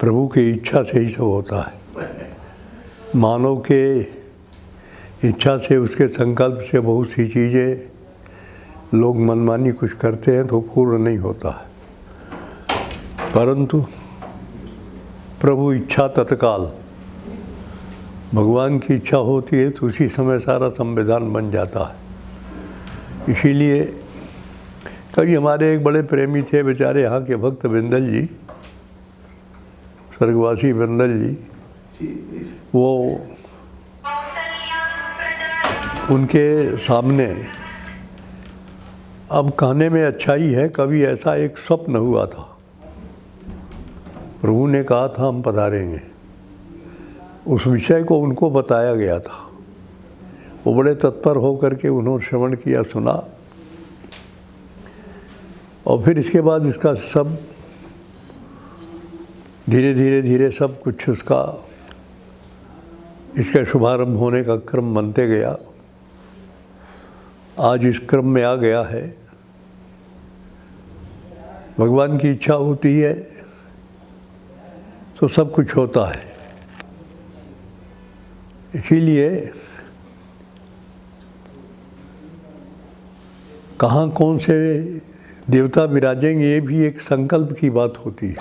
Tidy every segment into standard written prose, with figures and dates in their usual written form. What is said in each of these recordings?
प्रभु की इच्छा से ही सब होता है। मानव के इच्छा से, उसके संकल्प से बहुत सी चीज़ें लोग मनमानी कुछ करते हैं तो पूर्ण नहीं होता है, परंतु प्रभु इच्छा तत्काल, भगवान की इच्छा होती है तो उसी समय सारा संविधान बन जाता है। इसीलिए कभी हमारे एक बड़े प्रेमी थे बेचारे यहाँ के भक्त बिंदल जी, स्वर्गवासी बिंदल जी, वो उनके सामने, अब कहने में अच्छा ही है, कभी ऐसा एक स्वप्न हुआ था। प्रभु ने कहा था हम पधारेंगे, उस विषय को उनको बताया गया था। वो बड़े तत्पर होकर के उन्होंने श्रवण किया, सुना, और फिर इसके बाद इसका सब धीरे धीरे सब कुछ इसका शुभारंभ होने का क्रम बनते गया। आज इस क्रम में आ गया है। भगवान की इच्छा होती है तो सब कुछ होता है। इसीलिए कहाँ कौन से देवता विराजेंगे ये भी एक संकल्प की बात होती है।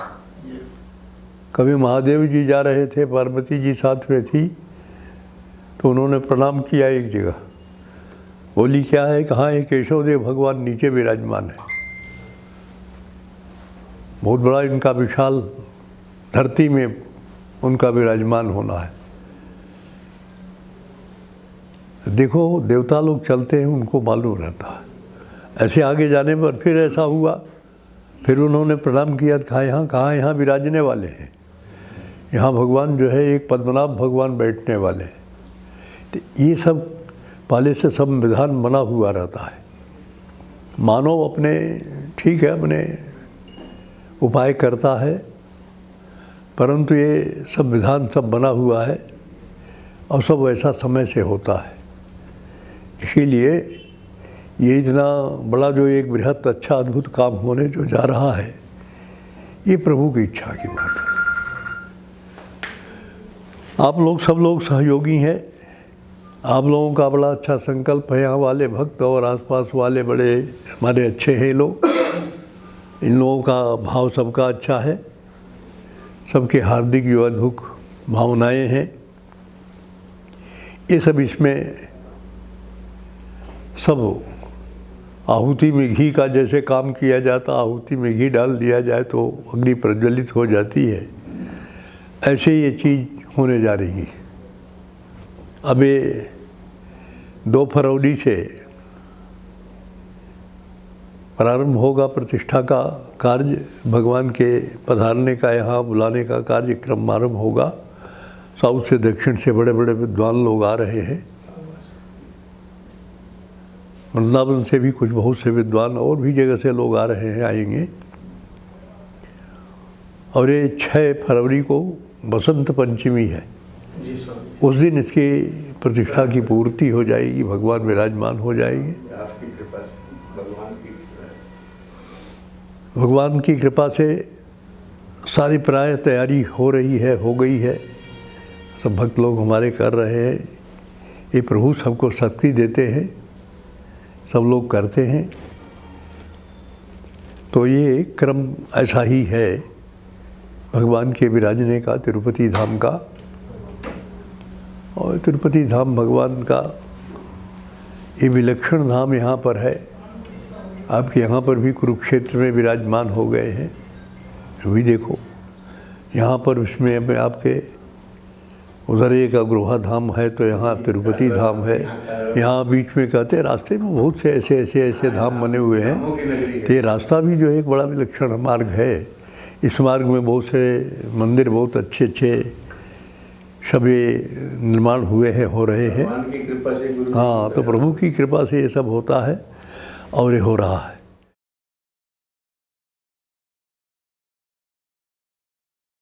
कभी महादेव जी जा रहे थे, पार्वती जी साथ में थी, तो उन्होंने प्रणाम किया एक जगह, बोली क्या है, कहाँ है केशव देव भगवान नीचे विराजमान है। बहुत बड़ा इनका विशाल धरती में उनका विराजमान होना है। देखो देवता लोग चलते हैं, उनको मालूम रहता है। ऐसे आगे जाने पर फिर ऐसा हुआ, फिर उन्होंने प्रणाम किया, कहाँ यहाँ विराजने वाले हैं, यहाँ भगवान जो है एक पद्मनाभ भगवान बैठने वाले हैं। तो ये सब पहले से संविधान बना हुआ रहता है। मानव अपने ठीक है अपने उपाय करता है, परंतु ये सब विधान सब बना हुआ है और सब वैसा समय से होता है। इसीलिए ये इतना बड़ा जो एक बृहत अच्छा अद्भुत काम होने जो जा रहा है, ये प्रभु की इच्छा की बात है। आप लोग सब लोग सहयोगी हैं, आप लोगों का बड़ा अच्छा संकल्प है। यहाँ वाले भक्त और आसपास वाले बड़े हमारे अच्छे हैं लोग, इन लोगों का भाव सबका अच्छा है, सबके हार्दिक जो अद्भुत भावनाएं हैं, ये सब इसमें सब आहुति में घी का जैसे काम किया जाता, आहुति में घी डाल दिया जाए तो अग्नि प्रज्वलित हो जाती है, ऐसे ये चीज़ होने जा रही है। अब ये 2 फरवरी से प्रारंभ होगा प्रतिष्ठा का कार्य, भगवान के पधारने का, यहाँ बुलाने का कार्यक्रम आरंभ होगा। साउथ से दक्षिण से बड़े बड़े विद्वान लोग आ रहे हैं, वृंदावन से भी कुछ बहुत से विद्वान और भी जगह से लोग आ रहे हैं, आएंगे। और ये 6 फरवरी को बसंत पंचमी है, उस दिन इसकी प्रतिष्ठा की पूर्ति हो जाएगी, भगवान विराजमान हो जाएंगे। भगवान की कृपा से सारी प्राय तैयारी हो रही है, हो गई है, सब भक्त लोग हमारे कर रहे हैं। ये प्रभु सबको शक्ति देते हैं, सब लोग करते हैं। तो ये क्रम ऐसा ही है भगवान के विराजने का, तिरुपति धाम का। और तिरुपति धाम भगवान का ये विलक्षण धाम यहाँ पर है। आपके यहाँ पर भी कुरुक्षेत्र में विराजमान हो गए हैं, अभी देखो यहाँ पर उसमें अब आपके उधर एक अग्रोहा धाम है, तो यहाँ तिरुपति धाम है। यहाँ बीच में कहते हैं रास्ते में बहुत से ऐसे धाम बने हुए हैं। तो ये रास्ता भी जो है एक बड़ा विलक्षण मार्ग है। इस मार्ग में बहुत से मंदिर, बहुत अच्छे सब ये निर्माण हुए हैं, हो रहे हैं। हाँ, तो प्रभु की कृपा से ये सब होता है और ये हो रहा है।